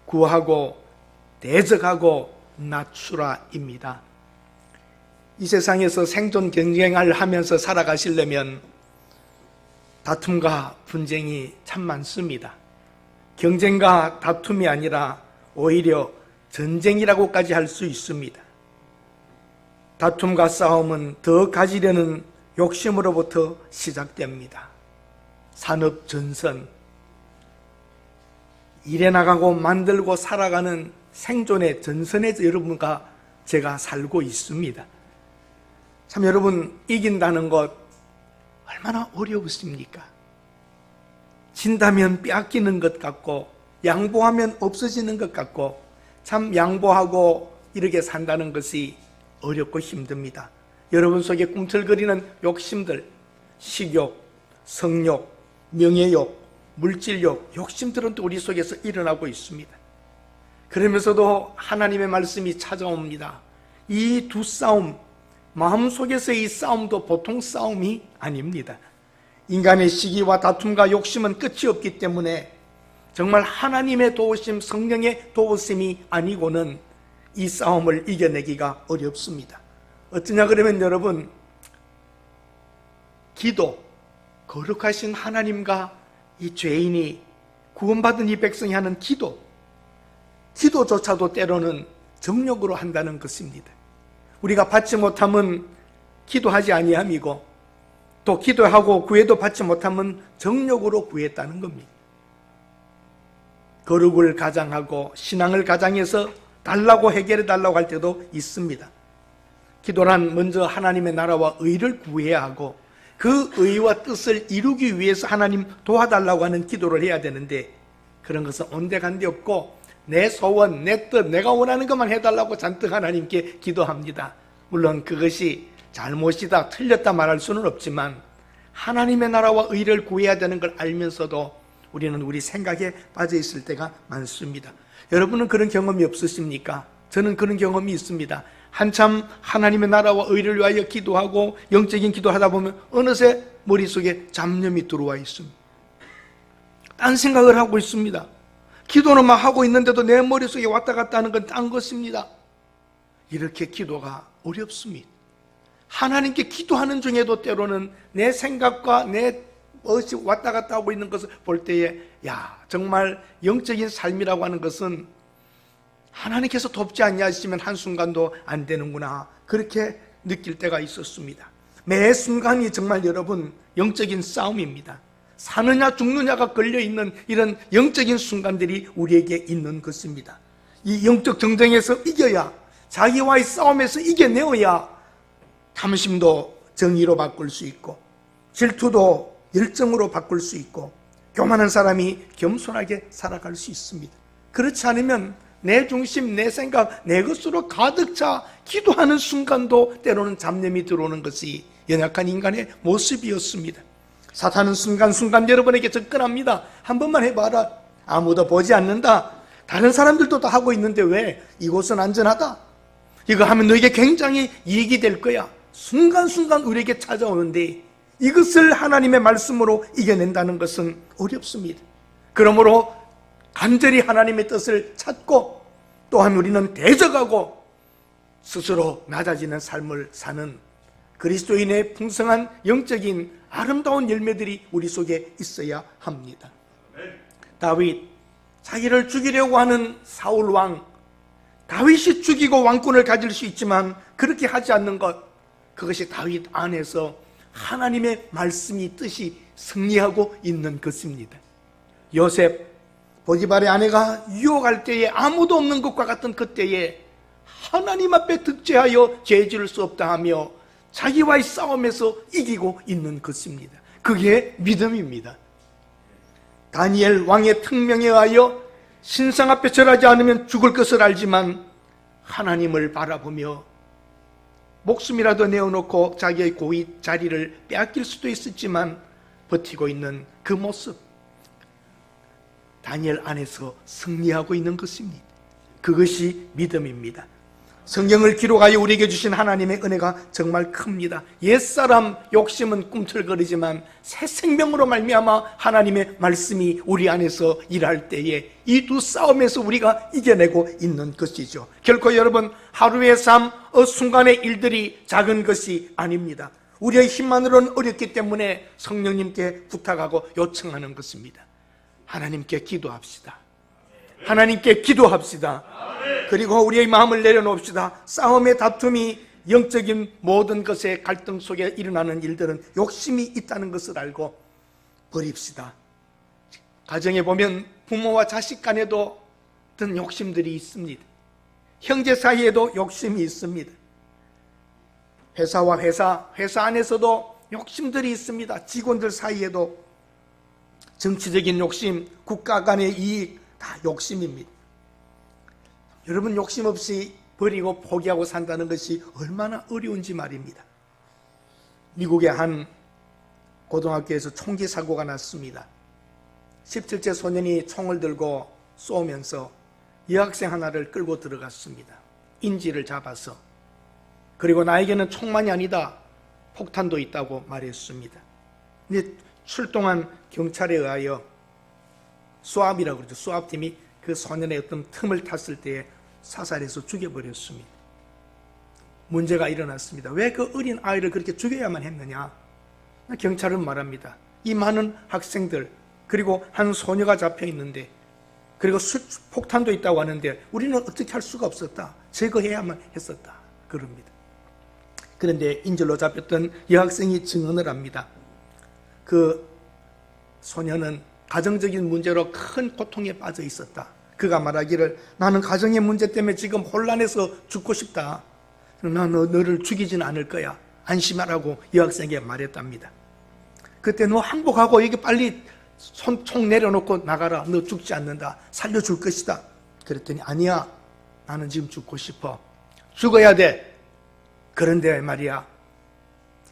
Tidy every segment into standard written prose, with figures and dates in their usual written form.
구하고 대적하고 낮추라입니다. 이 세상에서 생존 경쟁을 하면서 살아가시려면 다툼과 분쟁이 참 많습니다. 경쟁과 다툼이 아니라 오히려 전쟁이라고까지 할 수 있습니다. 다툼과 싸움은 더 가지려는 욕심으로부터 시작됩니다. 산업 전선, 일해 나가고 만들고 살아가는 생존의 전선에서 여러분과 제가 살고 있습니다. 참 여러분, 이긴다는 것 얼마나 어려웠습니까? 진다면 빼앗기는 것 같고 양보하면 없어지는 것 같고 참 양보하고 이렇게 산다는 것이 어렵고 힘듭니다. 여러분 속에 꿈틀거리는 욕심들, 식욕, 성욕, 명예욕, 물질욕, 욕심들은 또 우리 속에서 일어나고 있습니다. 그러면서도 하나님의 말씀이 찾아옵니다. 이 두 싸움, 마음속에서의 이 싸움도 보통 싸움이 아닙니다. 인간의 시기와 다툼과 욕심은 끝이 없기 때문에 정말 하나님의 도우심, 성령의 도우심이 아니고는 이 싸움을 이겨내기가 어렵습니다. 어쩌냐 그러면 여러분, 기도, 거룩하신 하나님과 이 죄인이 구원받은 이 백성이 하는 기도조차도 때로는 정욕으로 한다는 것입니다. 우리가 받지 못하면 기도하지 아니함이고 또 기도하고 구해도 받지 못하면 정욕으로 구했다는 겁니다. 거룩을 가장하고 신앙을 가장해서 달라고 해결해 달라고 할 때도 있습니다. 기도란 먼저 하나님의 나라와 의를 구해야 하고 그 의와 뜻을 이루기 위해서 하나님 도와달라고 하는 기도를 해야 되는데 그런 것은 온데간데 없고 내 소원, 내 뜻, 내가 원하는 것만 해달라고 잔뜩 하나님께 기도합니다. 물론 그것이 잘못이다, 틀렸다 말할 수는 없지만 하나님의 나라와 의를 구해야 되는 걸 알면서도 우리는 우리 생각에 빠져 있을 때가 많습니다. 여러분은 그런 경험이 없으십니까? 저는 그런 경험이 있습니다. 한참 하나님의 나라와 의를 위하여 기도하고 영적인 기도하다 보면 어느새 머릿속에 잡념이 들어와 있습니다. 딴 생각을 하고 있습니다. 기도는 막 하고 있는데도 내 머릿속에 왔다 갔다 하는 건 딴 것입니다. 이렇게 기도가 어렵습니다. 하나님께 기도하는 중에도 때로는 내 생각과 내 것이 왔다 갔다 하고 있는 것을 볼 때에 정말 영적인 삶이라고 하는 것은 하나님께서 돕지 않으시면 한순간도 안 되는구나, 그렇게 느낄 때가 있었습니다. 매 순간이 정말 여러분 영적인 싸움입니다. 사느냐 죽느냐가 걸려있는 이런 영적인 순간들이 우리에게 있는 것입니다. 이 영적 정쟁에서 이겨야, 자기와의 싸움에서 이겨내어야 탐심도 정의로 바꿀 수 있고 질투도 열정으로 바꿀 수 있고 교만한 사람이 겸손하게 살아갈 수 있습니다. 그렇지 않으면 내 중심, 내 생각, 내 것으로 가득 차 기도하는 순간도 때로는 잡념이 들어오는 것이 연약한 인간의 모습이었습니다. 사탄은 순간순간 여러분에게 접근합니다. 한 번만 해봐라. 아무도 보지 않는다. 다른 사람들도 다 하고 있는데 왜? 이곳은 안전하다. 이거 하면 너에게 굉장히 이익이 될 거야. 순간순간 우리에게 찾아오는데 이것을 하나님의 말씀으로 이겨낸다는 것은 어렵습니다. 그러므로 간절히 하나님의 뜻을 찾고 또한 우리는 대적하고 스스로 낮아지는 삶을 사는 그리스도인의 풍성한 영적인 아름다운 열매들이 우리 속에 있어야 합니다. 다윗, 자기를 죽이려고 하는 사울 왕, 다윗이 죽이고 왕권을 가질 수 있지만 그렇게 하지 않는 것, 그것이 다윗 안에서 하나님의 말씀이 뜻이 승리하고 있는 것입니다. 요셉, 보디발의 아내가 유혹할 때에 아무도 없는 것과 같은 그때에 하나님 앞에 득죄하여 죄 지을 수 없다 하며 자기와의 싸움에서 이기고 있는 것입니다. 그게 믿음입니다. 다니엘 왕의 특명에 의하여 신상 앞에 절하지 않으면 죽을 것을 알지만 하나님을 바라보며 목숨이라도 내어놓고 자기의 고위 자리를 빼앗길 수도 있었지만 버티고 있는 그 모습, 다니엘 안에서 승리하고 있는 것입니다. 그것이 믿음입니다. 성경을 기록하여 우리에게 주신 하나님의 은혜가 정말 큽니다. 옛사람 욕심은 꿈틀거리지만 새 생명으로 말미암아 하나님의 말씀이 우리 안에서 일할 때에 이 두 싸움에서 우리가 이겨내고 있는 것이죠. 결코 여러분 하루의 삶, 순간의 일들이 작은 것이 아닙니다. 우리의 힘만으로는 어렵기 때문에 성령님께 부탁하고 요청하는 것입니다. 하나님께 기도합시다. 하나님께 기도합시다. 그리고 우리의 마음을 내려놓읍시다. 싸움의 다툼이 영적인 모든 것의 갈등 속에 일어나는 일들은 욕심이 있다는 것을 알고 버립시다. 가정에 보면 부모와 자식 간에도 어떤 욕심들이 있습니다. 형제 사이에도 욕심이 있습니다. 회사와 회사 안에서도 욕심들이 있습니다. 직원들 사이에도 정치적인 욕심, 국가 간의 이익 다 욕심입니다. 여러분 욕심 없이 버리고 포기하고 산다는 것이 얼마나 어려운지 말입니다. 미국의 한 고등학교에서 총기 사고가 났습니다. 17세 소년이 총을 들고 쏘면서 여학생 하나를 끌고 들어갔습니다. 인지를 잡아서. 그리고 나에게는 총만이 아니다, 폭탄도 있다고 말했습니다. 근데 출동한 경찰에 의하여 수압이라고 그러죠. 수압팀이 그 소년의 어떤 틈을 탔을 때에 사살해서 죽여버렸습니다. 문제가 일어났습니다. 왜 그 어린 아이를 그렇게 죽여야만 했느냐? 경찰은 말합니다. 이 많은 학생들 그리고 한 소녀가 잡혀 있는데 그리고 폭탄도 있다고 하는데 우리는 어떻게 할 수가 없었다. 제거해야만 했었다. 그럽니다. 그런데 인질로 잡혔던 여학생이 증언을 합니다. 그 소녀는 가정적인 문제로 큰 고통에 빠져 있었다. 그가 말하기를 나는 가정의 문제 때문에 지금 혼란해서 죽고 싶다. 난 너를 죽이지는 않을 거야. 안심하라고 여학생에게 말했답니다. 그때 너 항복하고 여기 빨리 총 내려놓고 나가라. 너 죽지 않는다. 살려줄 것이다. 그랬더니 아니야. 나는 지금 죽고 싶어. 죽어야 돼. 그런데 말이야.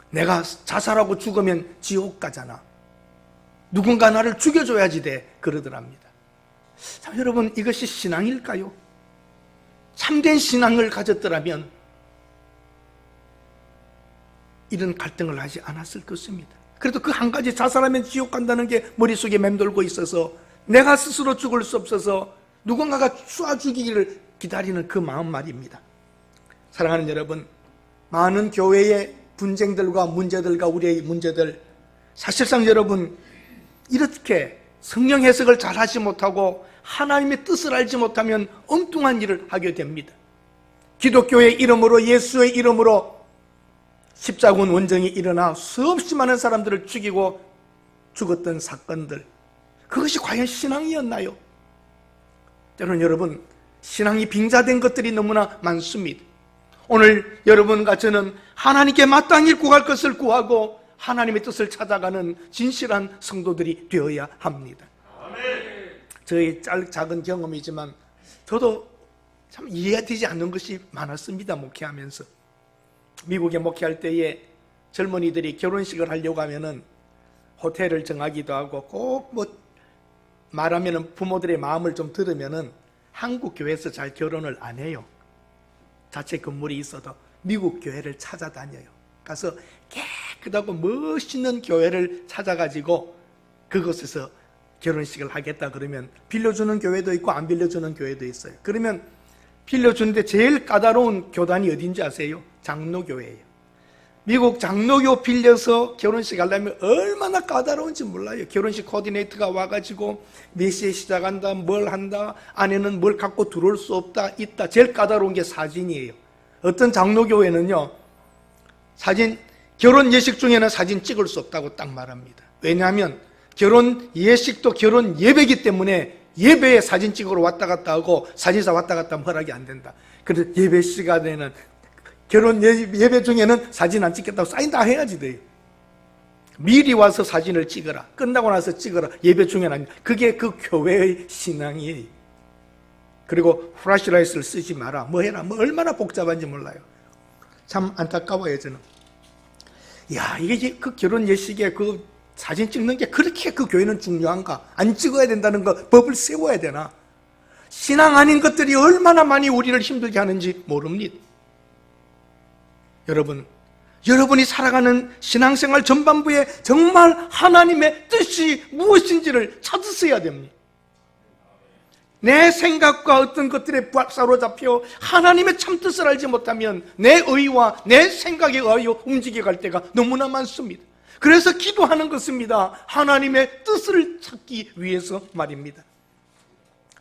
내가 자살하고 죽으면 지옥 가잖아. 누군가 나를 죽여줘야지 돼. 그러더랍니다. 자, 여러분 이것이 신앙일까요? 참된 신앙을 가졌더라면 이런 갈등을 하지 않았을 것입니다. 그래도 그 한 가지 자살하면 지옥 간다는 게 머릿속에 맴돌고 있어서 내가 스스로 죽을 수 없어서 누군가가 쏴 죽이기를 기다리는 그 마음 말입니다. 사랑하는 여러분, 많은 교회의 분쟁들과 문제들과 우리의 문제들, 사실상 여러분 이렇게 성령 해석을 잘 하지 못하고 하나님의 뜻을 알지 못하면 엉뚱한 일을 하게 됩니다. 기독교의 이름으로, 예수의 이름으로 십자군 원정이 일어나 수없이 많은 사람들을 죽이고 죽었던 사건들, 그것이 과연 신앙이었나요? 때로는 여러분 신앙이 빙자된 것들이 너무나 많습니다. 오늘 여러분과 저는 하나님께 마땅히 구할 것을 구하고 하나님의 뜻을 찾아가는 진실한 성도들이 되어야 합니다. 저의 작은 경험이지만 저도 참 이해되지 않는 것이 많았습니다. 목회하면서 미국에 목회할 때에 젊은이들이 결혼식을 하려고 하면은 호텔을 정하기도 하고 꼭 뭐 말하면은 부모들의 마음을 좀 들으면은 한국 교회에서 잘 결혼을 안 해요. 자체 건물이 있어도 미국 교회를 찾아다녀요. 가서 깨끗하고 멋있는 교회를 찾아가지고 그곳에서 결혼식을 하겠다 그러면 빌려주는 교회도 있고 안 빌려주는 교회도 있어요. 그러면 빌려주는데 제일 까다로운 교단이 어딘지 아세요? 장로교회예요. 미국 장로교 빌려서 결혼식 하려면 얼마나 까다로운지 몰라요. 결혼식 코디네이터가 와가지고 몇 시에 시작한다, 뭘 한다, 안에는 뭘 갖고 들어올 수 없다, 있다. 제일 까다로운 게 사진이에요. 어떤 장로교회는요, 결혼 예식 중에는 사진 찍을 수 없다고 딱 말합니다. 왜냐하면 결혼 예식도 결혼 예배이기 때문에 예배에 사진 찍으러 왔다 갔다 하고 사진사 왔다 갔다 하면 허락이 안 된다. 그래서 예배 시간에는 결혼 예배 중에는 사진 안 찍겠다고 사인 다 해야지 돼요. 미리 와서 사진을 찍어라. 끝나고 나서 찍어라. 예배 중에는 아니야. 그게 그 교회의 신앙이에요. 그리고 플래시라이트를 쓰지 마라. 뭐 해라. 뭐 얼마나 복잡한지 몰라요. 참 안타까워요, 저는. 야, 이게 그 결혼 예식에 그 사진 찍는 게 그렇게 그 교회는 중요한가? 안 찍어야 된다는 거 법을 세워야 되나? 신앙 아닌 것들이 얼마나 많이 우리를 힘들게 하는지 모릅니다. 여러분이 살아가는 신앙생활 전반부에 정말 하나님의 뜻이 무엇인지를 찾으셔야 됩니다. 내 생각과 어떤 것들에 사로잡혀 하나님의 참뜻을 알지 못하면 내 의와 내 생각에 의하여 움직여갈 때가 너무나 많습니다. 그래서 기도하는 것입니다. 하나님의 뜻을 찾기 위해서 말입니다.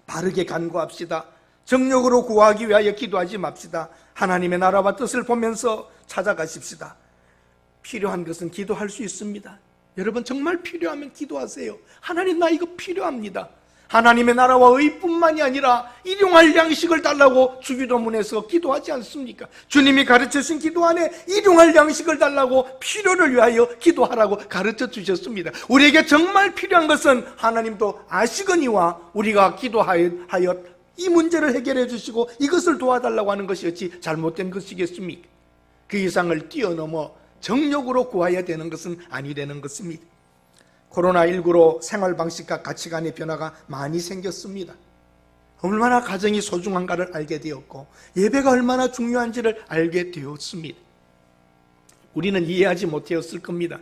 바르게 간구합시다. 정욕으로 구하기 위하여 기도하지 맙시다. 하나님의 나라와 뜻을 보면서 찾아가십시다. 필요한 것은 기도할 수 있습니다. 여러분 정말 필요하면 기도하세요. 하나님 나 이거 필요합니다. 하나님의 나라와 의뿐만이 아니라 일용할 양식을 달라고 주기도문에서 기도하지 않습니까? 주님이 가르쳐주신 기도 안에 일용할 양식을 달라고 필요를 위하여 기도하라고 가르쳐 주셨습니다. 우리에게 정말 필요한 것은 하나님도 아시거니와 우리가 기도하여 이 문제를 해결해 주시고 이것을 도와달라고 하는 것이 어찌 잘못된 것이겠습니까? 그 이상을 뛰어넘어 정욕으로 구해야 되는 것은 아니라는 것입니다. 코로나19로 생활 방식과 가치관의 변화가 많이 생겼습니다. 얼마나 가정이 소중한가를 알게 되었고 예배가 얼마나 중요한지를 알게 되었습니다. 우리는 이해하지 못하였을 겁니다.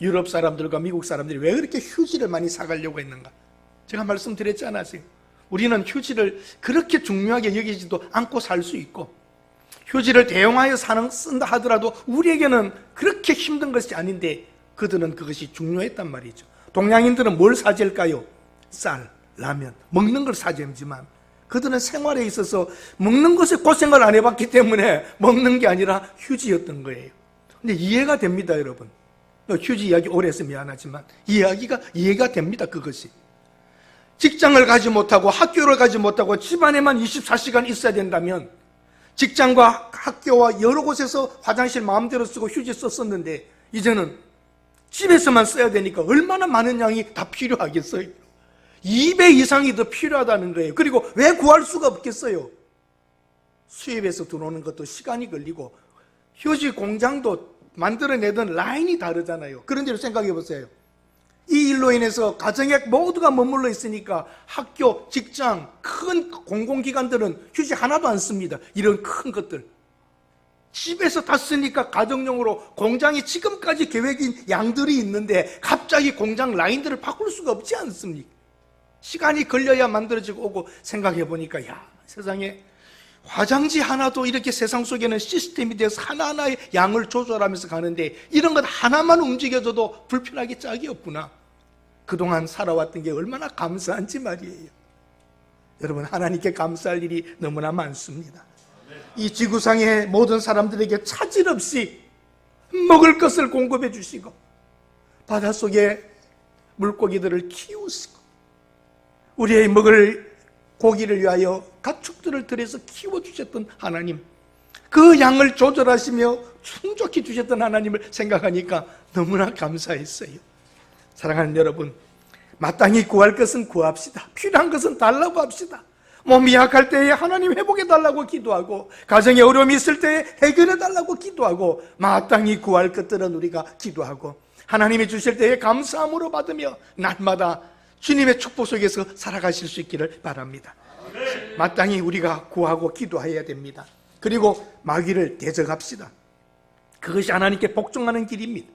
유럽 사람들과 미국 사람들이 왜 그렇게 휴지를 많이 사가려고 했는가? 제가 말씀드렸지 않았어요? 우리는 휴지를 그렇게 중요하게 여기지도 않고 살 수 있고 휴지를 대용하여 쓴다 하더라도 우리에게는 그렇게 힘든 것이 아닌데 그들은 그것이 중요했단 말이죠. 동양인들은 뭘 사질까요? 쌀, 라면, 먹는 걸 사재지만 그들은 생활에 있어서 먹는 것에 고생을 안 해봤기 때문에 먹는 게 아니라 휴지였던 거예요. 근데 이해가 됩니다, 여러분. 휴지 이야기 오래 해서 미안하지만 이해가 됩니다, 그것이. 직장을 가지 못하고 학교를 가지 못하고 집안에만 24시간 있어야 된다면 직장과 학교와 여러 곳에서 화장실 마음대로 쓰고 휴지 썼었는데 이제는 집에서만 써야 되니까 얼마나 많은 양이 다 필요하겠어요? 2배 이상이 더 필요하다는 거예요. 그리고 왜 구할 수가 없겠어요? 수입에서 들어오는 것도 시간이 걸리고 휴지 공장도 만들어내던 라인이 다르잖아요. 그런 대로 생각해 보세요. 이 일로 인해서 가정에 모두가 머물러 있으니까 학교, 직장, 큰 공공기관들은 휴지 하나도 안 씁니다. 이런 큰 것들. 집에서 다 쓰니까 가정용으로 공장이 지금까지 계획인 양들이 있는데 갑자기 공장 라인들을 바꿀 수가 없지 않습니까? 시간이 걸려야 만들어지고 오고 생각해 보니까 세상에 화장지 하나도 이렇게 세상 속에는 시스템이 돼서 하나하나의 양을 조절하면서 가는데 이런 것 하나만 움직여줘도 불편하게 짝이 없구나. 그동안 살아왔던 게 얼마나 감사한지 말이에요. 여러분 하나님께 감사할 일이 너무나 많습니다. 이 지구상의 모든 사람들에게 차질 없이 먹을 것을 공급해 주시고 바닷속에 물고기들을 키우시고 우리의 먹을 고기를 위하여 가축들을 들여서 키워주셨던 하나님, 그 양을 조절하시며 충족해 주셨던 하나님을 생각하니까 너무나 감사했어요. 사랑하는 여러분, 마땅히 구할 것은 구합시다. 필요한 것은 달라고 합시다. 몸이 약할 때에 하나님 회복해 달라고 기도하고 가정에 어려움이 있을 때에 해결해 달라고 기도하고 마땅히 구할 것들은 우리가 기도하고 하나님이 주실 때에 감사함으로 받으며 날마다 주님의 축복 속에서 살아가실 수 있기를 바랍니다. 마땅히 우리가 구하고 기도해야 됩니다. 그리고 마귀를 대적합시다. 그것이 하나님께 복종하는 길입니다.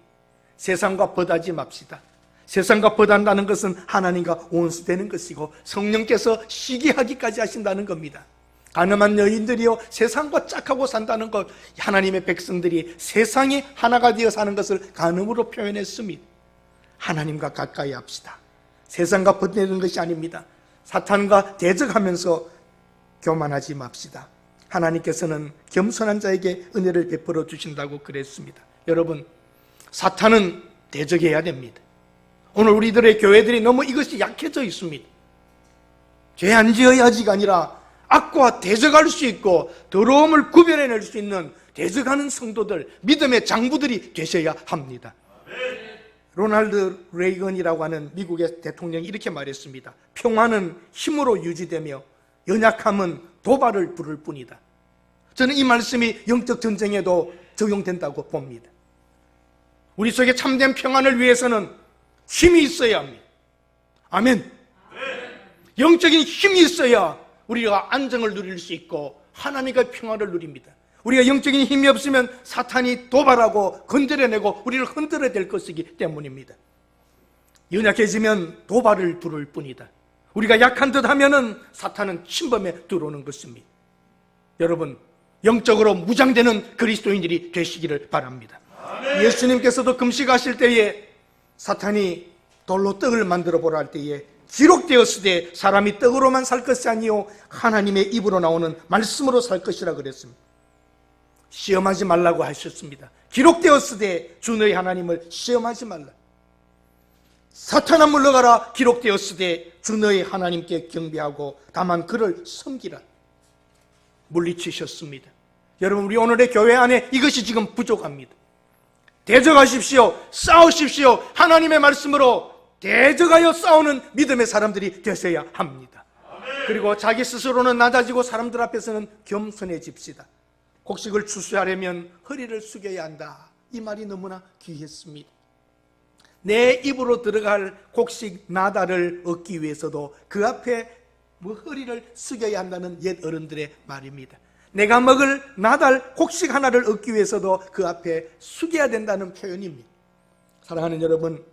세상과 벌하지 맙시다. 세상과 벌한다는 것은 하나님과 원수되는 것이고 성령께서 시기하기까지 하신다는 겁니다. 가늠한 여인들이요 세상과 짝하고 산다는 것, 하나님의 백성들이 세상이 하나가 되어 사는 것을 간음으로 표현했습니다. 하나님과 가까이 합시다. 세상과 벌내는 것이 아닙니다. 사탄과 대적하면서 교만하지 맙시다. 하나님께서는 겸손한 자에게 은혜를 베풀어 주신다고 그랬습니다. 여러분, 사탄은 대적해야 됩니다. 오늘 우리들의 교회들이 너무 이것이 약해져 있습니다. 죄 안 지어야지가 아니라 악과 대적할 수 있고 더러움을 구별해낼 수 있는 대적하는 성도들, 믿음의 장부들이 되셔야 합니다. 로널드 레이건이라고 하는 미국의 대통령이 이렇게 말했습니다. 평화는 힘으로 유지되며 연약함은 도발을 부를 뿐이다. 저는 이 말씀이 영적 전쟁에도 적용된다고 봅니다. 우리 속에 참된 평안을 위해서는 힘이 있어야 합니다. 아멘. 영적인 힘이 있어야 우리가 안정을 누릴 수 있고 하나님과 평화를 누립니다. 우리가 영적인 힘이 없으면 사탄이 도발하고 건드려내고 우리를 흔들어야 될 것이기 때문입니다. 연약해지면 도발을 부를 뿐이다. 우리가 약한 듯 하면은 사탄은 침범에 들어오는 것입니다. 여러분, 영적으로 무장되는 그리스도인들이 되시기를 바랍니다. 아멘. 예수님께서도 금식하실 때에 사탄이 돌로 떡을 만들어 보라 할 때에 기록되었으되 사람이 떡으로만 살 것이 아니요 하나님의 입으로 나오는 말씀으로 살 것이라 그랬습니다. 시험하지 말라고 하셨습니다. 기록되었으되 주 너희 하나님을 시험하지 말라. 사탄아 물러가라. 기록되었으되 주 너희 하나님께 경배하고 다만 그를 섬기라. 물리치셨습니다. 여러분, 우리 오늘의 교회 안에 이것이 지금 부족합니다. 대적하십시오. 싸우십시오. 하나님의 말씀으로 대적하여 싸우는 믿음의 사람들이 되셔야 합니다. 그리고 자기 스스로는 낮아지고 사람들 앞에서는 겸손해집시다. 곡식을 추수하려면 허리를 숙여야 한다. 이 말이 너무나 귀했습니다. 내 입으로 들어갈 곡식 나다를 얻기 위해서도 그 앞에 허리를 숙여야 한다는 옛 어른들의 말입니다. 내가 먹을 나달 곡식 하나를 얻기 위해서도 그 앞에 숙여야 된다는 표현입니다. 사랑하는 여러분,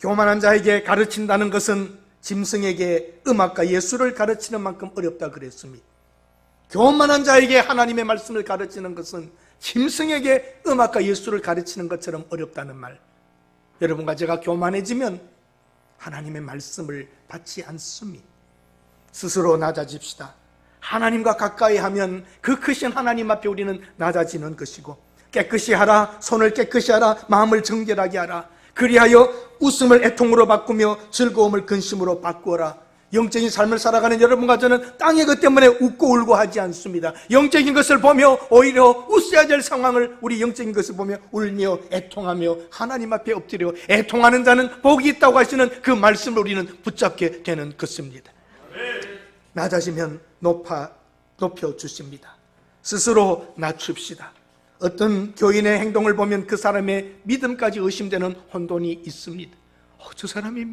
교만한 자에게 가르친다는 것은 짐승에게 음악과 예술을 가르치는 만큼 어렵다 그랬습니다. 교만한 자에게 하나님의 말씀을 가르치는 것은 짐승에게 음악과 예술을 가르치는 것처럼 어렵다는 말. 여러분과 제가 교만해지면 하나님의 말씀을 받지 않습니다. 스스로 낮아집시다. 하나님과 가까이 하면 그 크신 하나님 앞에 우리는 낮아지는 것이고, 깨끗이 하라, 손을 깨끗이 하라, 마음을 정결하게 하라. 그리하여 웃음을 애통으로 바꾸며 즐거움을 근심으로 바꾸어라. 영적인 삶을 살아가는 여러분과 저는 땅의 것 때문에 웃고 울고 하지 않습니다. 영적인 것을 보며 오히려 웃어야 될 상황을 우리 영적인 것을 보며 울며 애통하며 하나님 앞에 엎드려 애통하는 자는 복이 있다고 하시는 그 말씀을 우리는 붙잡게 되는 것입니다. 낮아지면 높여주십니다. 스스로 낮춥시다. 어떤 교인의 행동을 보면 그 사람의 믿음까지 의심되는 혼돈이 있습니다. 저 사람이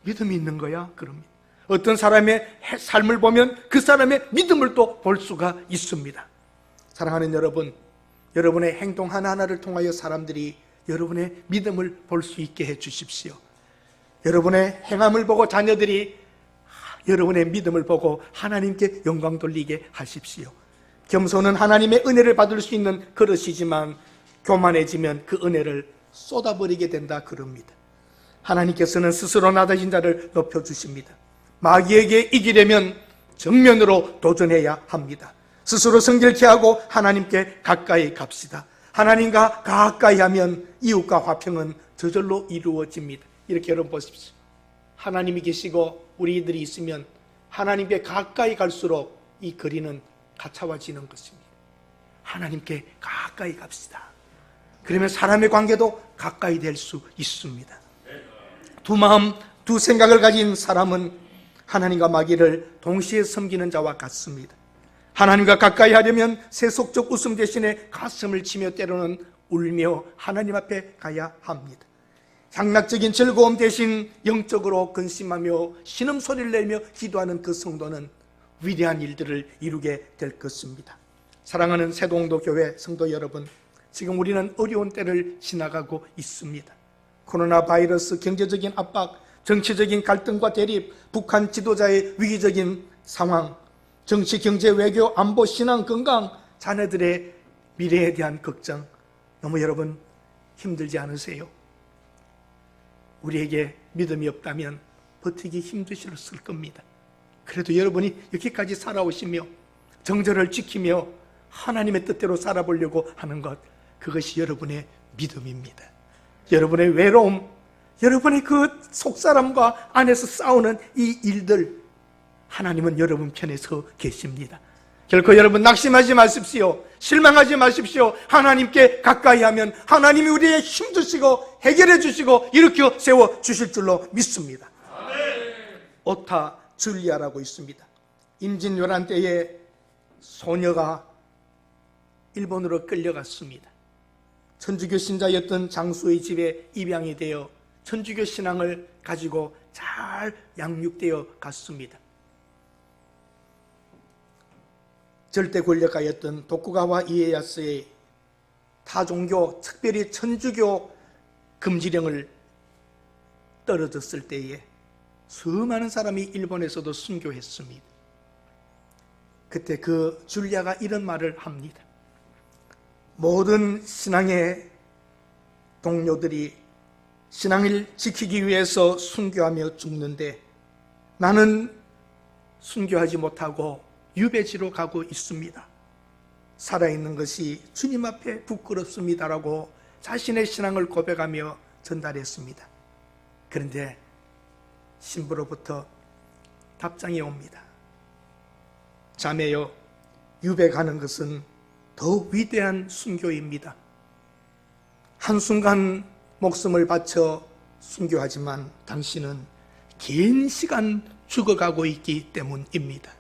믿음이 있는 거야? 그럽니다. 어떤 사람의 삶을 보면 그 사람의 믿음을 또 볼 수가 있습니다. 사랑하는 여러분, 여러분의 행동 하나하나를 통하여 사람들이 여러분의 믿음을 볼 수 있게 해 주십시오. 여러분의 행함을 보고 자녀들이 여러분의 믿음을 보고 하나님께 영광 돌리게 하십시오. 겸손은 하나님의 은혜를 받을 수 있는 그릇이지만 교만해지면 그 은혜를 쏟아버리게 된다 그럽니다. 하나님께서는 스스로 낮아진 자를 높여주십니다. 마귀에게 이기려면 정면으로 도전해야 합니다. 스스로 성결케 하고 하나님께 가까이 갑시다. 하나님과 가까이 하면 이웃과 화평은 저절로 이루어집니다. 이렇게 여러분 보십시오. 하나님이 계시고 우리들이 있으면 하나님께 가까이 갈수록 이 거리는 가차워지는 것입니다. 하나님께 가까이 갑시다. 그러면 사람의 관계도 가까이 될 수 있습니다. 두 마음, 두 생각을 가진 사람은 하나님과 마귀를 동시에 섬기는 자와 같습니다. 하나님과 가까이 하려면 세속적 웃음 대신에 가슴을 치며 때로는 울며 하나님 앞에 가야 합니다. 향락적인 즐거움 대신 영적으로 근심하며 신음소리를 내며 기도하는 그 성도는 위대한 일들을 이루게 될 것입니다. 사랑하는 새동도 교회 성도 여러분, 지금 우리는 어려운 때를 지나가고 있습니다. 코로나 바이러스, 경제적인 압박, 정치적인 갈등과 대립, 북한 지도자의 위기적인 상황, 정치, 경제, 외교, 안보, 신앙, 건강, 자녀들의 미래에 대한 걱정, 너무 여러분 힘들지 않으세요? 우리에게 믿음이 없다면 버티기 힘드셨을 겁니다. 그래도 여러분이 여기까지 살아오시며 정절을 지키며 하나님의 뜻대로 살아보려고 하는 것, 그것이 여러분의 믿음입니다. 여러분의 외로움, 여러분의 그 속사람과 안에서 싸우는 이 일들, 하나님은 여러분 편에 서 계십니다. 결코 여러분 낙심하지 마십시오. 실망하지 마십시오. 하나님께 가까이 하면 하나님이 우리의 힘주시고 해결해 주시고 일으켜 세워 주실 줄로 믿습니다. 오타 줄리아라고 있습니다. 임진왜란 때에 소녀가 일본으로 끌려갔습니다. 천주교 신자였던 장수의 집에 입양이 되어 천주교 신앙을 가지고 잘 양육되어 갔습니다. 절대 권력가였던 도쿠가와 이에야스의 타종교, 특별히 천주교 금지령을 떨어졌을 때에 수많은 사람이 일본에서도 순교했습니다. 그때 그 줄리아가 이런 말을 합니다. 모든 신앙의 동료들이 신앙을 지키기 위해서 순교하며 죽는데 나는 순교하지 못하고 유배지로 가고 있습니다. 살아있는 것이 주님 앞에 부끄럽습니다라고 자신의 신앙을 고백하며 전달했습니다. 그런데 신부로부터 답장이 옵니다. 자매여, 유배 가는 것은 더 위대한 순교입니다. 한순간 목숨을 바쳐 순교하지만 당신은 긴 시간 죽어가고 있기 때문입니다.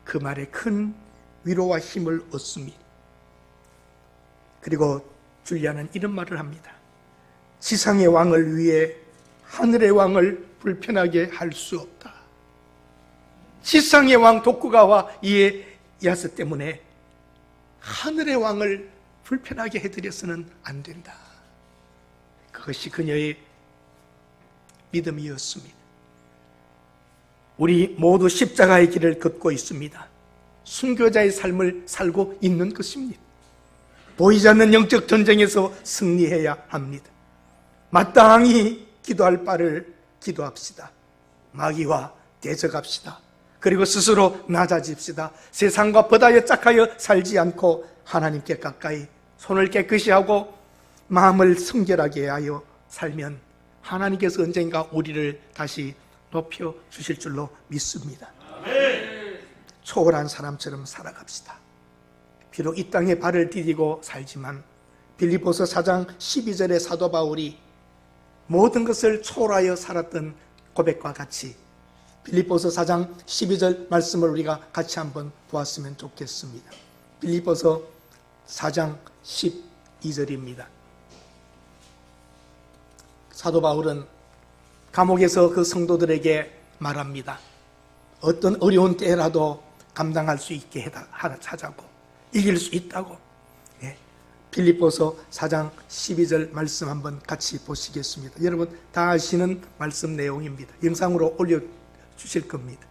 그 말에 큰 위로와 힘을 얻습니다. 그리고 줄리아는 이런 말을 합니다. 지상의 왕을 위해 하늘의 왕을 불편하게 할 수 없다. 지상의 왕 도쿠가와 이에야스 때문에 하늘의 왕을 불편하게 해드려서는 안 된다. 그것이 그녀의 믿음이었습니다. 우리 모두 십자가의 길을 걷고 있습니다. 순교자의 삶을 살고 있는 것입니다. 보이지 않는 영적 전쟁에서 승리해야 합니다. 마땅히 기도할 바를 기도합시다. 마귀와 대적합시다. 그리고 스스로 낮아집시다. 세상과 보다 짝하여 살지 않고 하나님께 가까이 손을 깨끗이 하고 마음을 성결하게 하여 살면 하나님께서 언젠가 우리를 다시 높여주실 줄로 믿습니다. 초월한 사람처럼 살아갑시다. 비록 이 땅에 발을 디디고 살지만 빌립보서 4장 12절의 사도 바울이 모든 것을 초월하여 살았던 고백과 같이 빌립보서 4장 12절 말씀을 우리가 같이 한번 보았으면 좋겠습니다. 빌립보서 4장 12절입니다. 사도 바울은 감옥에서 그 성도들에게 말합니다. 어떤 어려운 때라도 감당할 수 있게 하자고, 이길 수 있다고. 빌립보서 4장 12절 말씀 한번 같이 보시겠습니다. 여러분 다 아시는 말씀 내용입니다. 영상으로 올려주실 겁니다.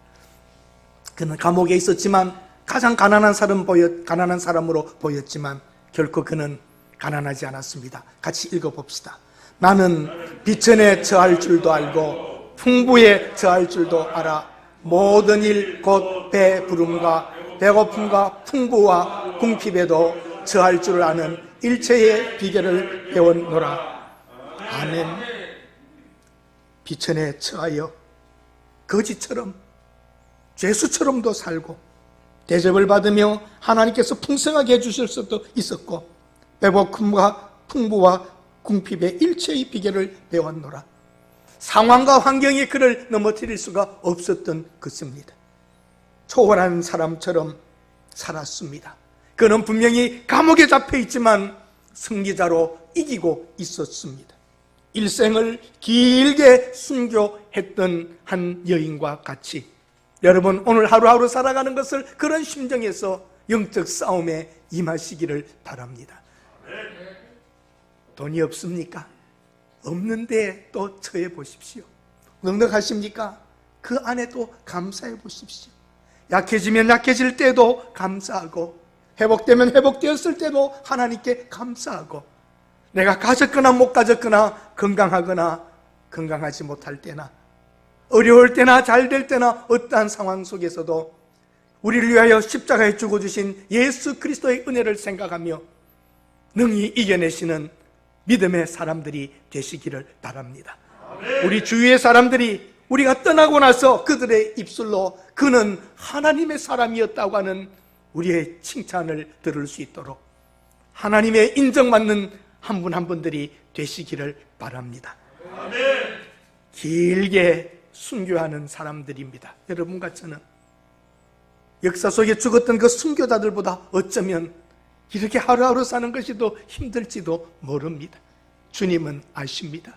그는 감옥에 있었지만 가장 가난한 사람으로 보였지만 결코 그는 가난하지 않았습니다. 같이 읽어봅시다. 나는 비천에 처할 줄도 알고 풍부에 처할 줄도 알아 모든 일 곧 배부름과 배고픔과 풍부와 궁핍에도 처할 줄 아는 일체의 비결을 배웠노라. 아멘. 비천에 처하여 거지처럼 죄수처럼도 살고 대접을 받으며 하나님께서 풍성하게 해주실 수도 있었고 배고픔과 풍부와 궁핍의 일체의 비결을 배웠노라. 상황과 환경이 그를 넘어뜨릴 수가 없었던 것입니다. 초월한 사람처럼 살았습니다. 그는 분명히 감옥에 잡혀 있지만 승리자로 이기고 있었습니다. 일생을 길게 순교했던 한 여인과 같이 여러분 오늘 하루하루 살아가는 것을 그런 심정에서 영적 싸움에 임하시기를 바랍니다. 돈이 없습니까? 없는데 또 처해 보십시오. 넉넉하십니까? 그 안에 또 감사해 보십시오. 약해지면 약해질 때도 감사하고 회복되면 회복되었을 때도 하나님께 감사하고 내가 가졌거나 못 가졌거나 건강하거나 건강하지 못할 때나 어려울 때나 잘 될 때나 어떠한 상황 속에서도 우리를 위하여 십자가에 죽어주신 예수 그리스도의 은혜를 생각하며 능히 이겨내시는 믿음의 사람들이 되시기를 바랍니다. 우리 주위의 사람들이 우리가 떠나고 나서 그들의 입술로 그는 하나님의 사람이었다고 하는 우리의 칭찬을 들을 수 있도록 하나님의 인정받는 한 분 한 분들이 되시기를 바랍니다. 길게 순교하는 사람들입니다. 여러분과 저는 역사 속에 죽었던 그 순교자들보다 어쩌면 이렇게 하루하루 사는 것이 더 힘들지도 모릅니다. 주님은 아십니다.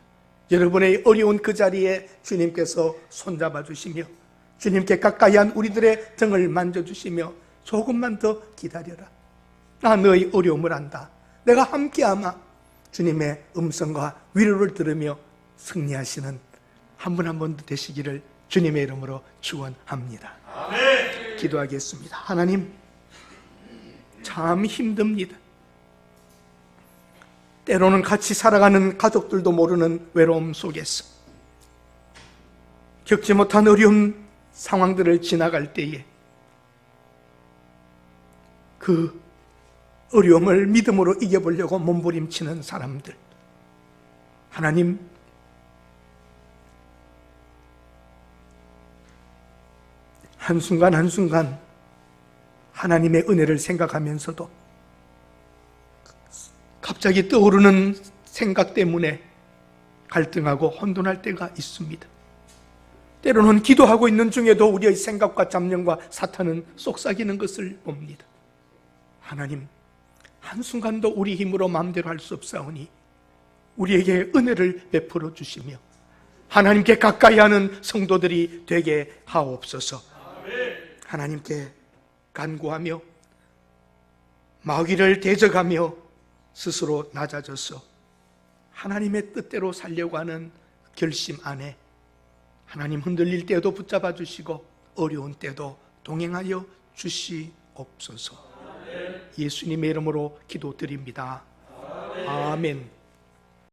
여러분의 어려운 그 자리에 주님께서 손잡아 주시며 주님께 가까이 한 우리들의 등을 만져주시며 조금만 더 기다려라. 나 너의 어려움을 안다. 내가 함께하마. 주님의 음성과 위로를 들으며 승리하시는 한 분 한 분 되시기를 주님의 이름으로 축원합니다. 아멘. 기도하겠습니다. 하나님, 참 힘듭니다. 때로는 같이 살아가는 가족들도 모르는 외로움 속에서 겪지 못한 어려운 상황들을 지나갈 때에 그 어려움을 믿음으로 이겨보려고 몸부림치는 사람들, 하나님, 한순간 한순간 하나님의 은혜를 생각하면서도 갑자기 떠오르는 생각 때문에 갈등하고 혼돈할 때가 있습니다. 때로는 기도하고 있는 중에도 우리의 생각과 잡념과 사탄은 속삭이는 것을 봅니다. 하나님, 한순간도 우리 힘으로 마음대로 할 수 없사오니 우리에게 은혜를 베풀어 주시며 하나님께 가까이 하는 성도들이 되게 하옵소서. 하나님께 간구하며 마귀를 대적하며 스스로 낮아져서 하나님의 뜻대로 살려고 하는 결심 안에 하나님 흔들릴 때도 붙잡아 주시고 어려운 때도 동행하여 주시옵소서. 예수님의 이름으로 기도드립니다. 아멘.